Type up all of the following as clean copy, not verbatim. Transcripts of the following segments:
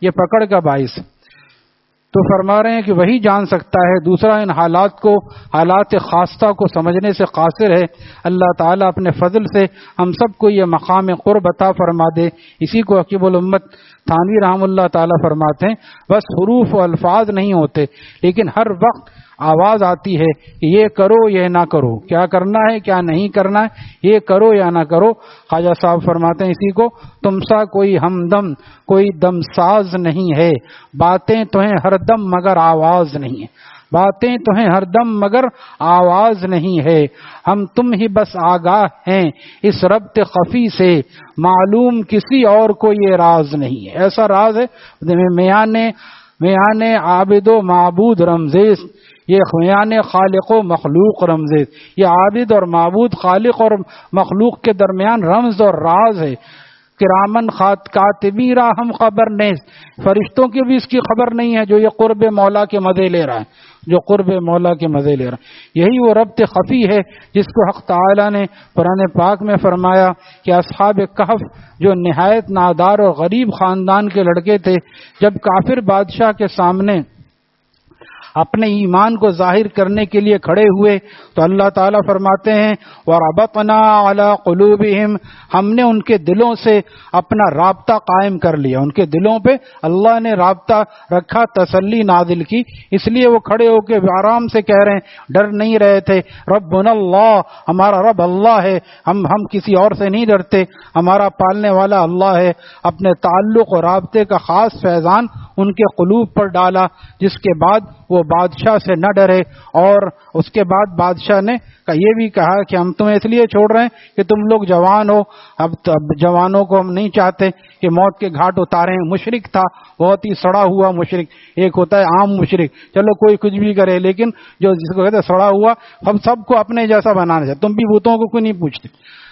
یہ پکڑ کا باعث ہے۔ تو فرما رہے ہیں کہ وہی جان سکتا ہے، دوسرا ان حالات خاصہ کو سمجھنے سے قاصر ہے۔ اللہ تعالیٰ اپنے فضل سے ہم سب کو یہ مقام قرب عطا فرما دے۔ اسی کو حکیم الامت تھانوی رحم اللہ تعالیٰ فرماتے ہیں بس حروف و الفاظ نہیں ہوتے، لیکن ہر وقت آواز آتی ہے کہ یہ کرو یہ نہ کرو، کیا کرنا ہے کیا نہیں کرنا ہے، یہ کرو یا نہ کرو۔ خواجہ صاحب فرماتے ہیں اسی کو، تم سا کوئی ہمدم کوئی دم ساز نہیں ہے، باتیں تو ہیں ہر دم مگر آواز نہیں ہے، باتیں تو ہیں ہر دم مگر آواز نہیں ہے، ہم تم ہی بس آگاہ ہیں اس ربط خفی سے، معلوم کسی اور کو یہ راز نہیں ہے۔ ایسا راز ہے میان عابد و معبود رمزیز، یہ میان خالق و مخلوق رمزیز، یہ عابد اور معبود خالق اور مخلوق کے درمیان رمز اور راز ہے۔ کرامن کاتبی را ہم خبر نہیں، فرشتوں کی بھی اس کی خبر نہیں ہے جو یہ قرب مولا کے مزے لے رہا ہے، جو قرب مولا کے مزے لے رہا ہے۔ یہی وہ ربط خفی ہے جس کو حق تعالی نے قرآن پاک میں فرمایا کہ اصحاب کہف جو نہایت نادار اور غریب خاندان کے لڑکے تھے، جب کافر بادشاہ کے سامنے اپنے ایمان کو ظاہر کرنے کے لیے کھڑے ہوئے تو اللہ تعالیٰ فرماتے ہیں وَرَبَطْنَا عَلَىٰ قُلُوبِهِمْ، ہم نے ان کے دلوں سے اپنا رابطہ قائم کر لیا، ان کے دلوں پہ اللہ نے رابطہ رکھا، تسلی نازل کی، اس لیے وہ کھڑے ہو کے آرام سے کہہ رہے ہیں، ڈر نہیں رہے تھے۔ ربنا اللہ، ہمارا رب اللہ ہے، ہم کسی اور سے نہیں ڈرتے، ہمارا پالنے والا اللہ ہے۔ اپنے تعلق اور رابطے کا خاص فیضان ان کے قلوب پر ڈالا، جس کے بعد وہ بادشاہ سے نہ ڈرے۔ اور اس کے بعد بادشاہ نے یہ بھی کہا کہ ہم تمہیں اس لیے چھوڑ رہے ہیں کہ تم لوگ جوان ہو، اب جوانوں کو ہم نہیں چاہتے کہ موت کے گھاٹ اتاریں۔ مشرک تھا، بہت ہی سڑا ہوا مشرک، ایک ہوتا ہے عام مشرک، چلو کوئی کچھ بھی کرے، لیکن جو جس کو کہتے ہیں سڑا ہوا، ہم سب کو اپنے جیسا بنانا چاہتے، تم بھی بتوں کو کوئی نہیں پوچھتے۔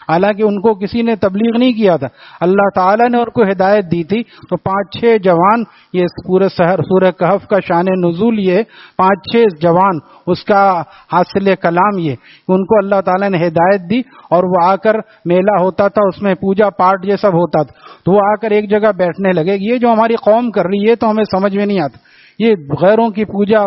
حالانکہ ان کو کسی نے تبلیغ نہیں کیا تھا، اللہ تعالیٰ نے ان کو ہدایت دی تھی۔ تو 5-6 جوان، یہ پورے سورہ کہف کا شان نزول یہ 5-6 جوان، اس کا حاصل کلام یہ ان کو اللہ تعالیٰ نے ہدایت دی، اور وہ آ کر میلہ ہوتا تھا، اس میں پوجا پاٹ یہ سب ہوتا تھا، تو وہ آ کر ایک جگہ بیٹھنے لگے، یہ جو ہماری قوم کر رہی ہے تو ہمیں سمجھ میں نہیں آتا، یہ غیروں کی پوجا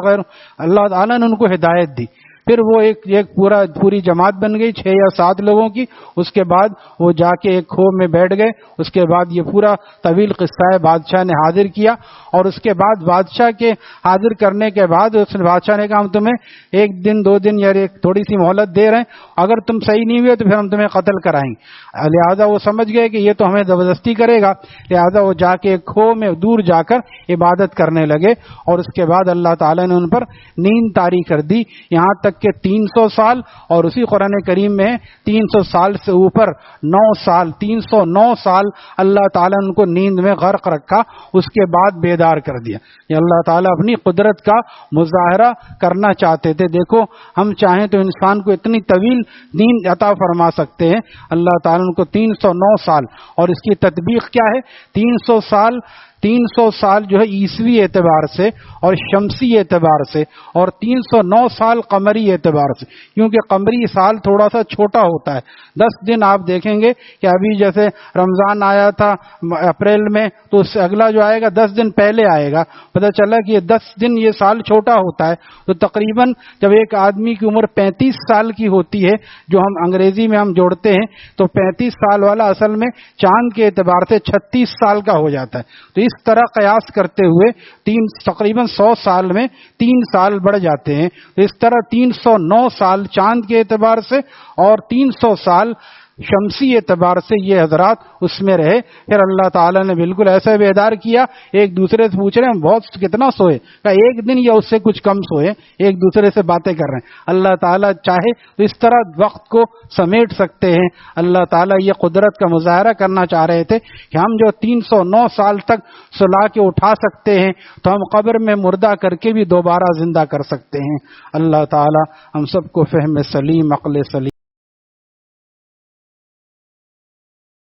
اللہ تعالیٰ نے ان کو ہدایت دی۔ پھر وہ ایک پوری جماعت بن گئی 6 یا 7 لوگوں کی۔ اس کے بعد وہ جا کے ایک کھو میں بیٹھ گئے۔ اس کے بعد یہ پورا طویل قصہ ہے، بادشاہ نے حاضر کیا، اور اس کے بعد بادشاہ کے حاضر کرنے کے بعد بادشاہ نے کہا ہم تمہیں 1 دن 2 دن یا ایک تھوڑی سی مہلت دے رہے ہیں، اگر تم صحیح نہیں ہوئے تو پھر ہم تمہیں قتل کرائیں گے۔ لہٰذا وہ سمجھ گئے کہ یہ تو ہمیں زبردستی کرے گا، لہٰذا وہ جا کے ایک کھو میں دور جا کر عبادت کرنے لگے، اور اس کے بعد اللہ تعالیٰ نے ان پر نیند طاری کر دی، یہاں تک کہ 300 سال، اور اسی قرآن کریم میں 300 سال سے اوپر 9 سال 309 سال اللہ تعالیٰ نے ان کو نیند میں غرق رکھا، اس کے بعد بیدار کر دیا۔ یہ اللہ تعالیٰ اپنی قدرت کا مظاہرہ کرنا چاہتے تھے۔ دیکھو ہم چاہیں تو انسان کو اتنی طویل نیند عطا فرما سکتے ہیں، اللہ تعالیٰ ان کو 309 سال، اور اس کی تطبیق کیا ہے؟ 300 سال جو ہے عیسوی اعتبار سے اور شمسی اعتبار سے، اور 309 سال قمری اعتبار سے، کیونکہ قمری سال تھوڑا سا چھوٹا ہوتا ہے۔ 10 دن آپ دیکھیں گے کہ ابھی جیسے رمضان آیا تھا اپریل میں، تو اس سے اگلا جو آئے گا 10 دن پہلے آئے گا، پتہ چلا کہ یہ 10 دن یہ سال چھوٹا ہوتا ہے۔ تو تقریباً جب ایک آدمی کی عمر 35 سال کی ہوتی ہے، جو ہم انگریزی میں ہم جوڑتے ہیں، تو 35 سال والا اصل میں چاند کے اعتبار سے 36 سال کا ہو جاتا ہے۔ تو اس طرح قیاس کرتے ہوئے تقریباً 100 سال میں 3 سال بڑھ جاتے ہیں۔ تو اس طرح 309 سال چاند کے اعتبار سے اور 300 سال شمسی اعتبار سے یہ حضرات اس میں رہے۔ پھر اللہ تعالیٰ نے بالکل ایسے بیدار کیا، ایک دوسرے سے پوچھ رہے ہیں بہت کتنا سوئے، کہ 1 دن یا اس سے کچھ کم سوئے، ایک دوسرے سے باتیں کر رہے ہیں۔ اللہ تعالیٰ چاہے تو اس طرح وقت کو سمیٹ سکتے ہیں۔ اللہ تعالیٰ یہ قدرت کا مظاہرہ کرنا چاہ رہے تھے کہ ہم جو 309 سال تک سلا کے اٹھا سکتے ہیں، تو ہم قبر میں مردہ کر کے بھی دوبارہ زندہ کر سکتے ہیں۔ اللہ تعالیٰ ہم سب کو فہم سلیم، عقل سلیم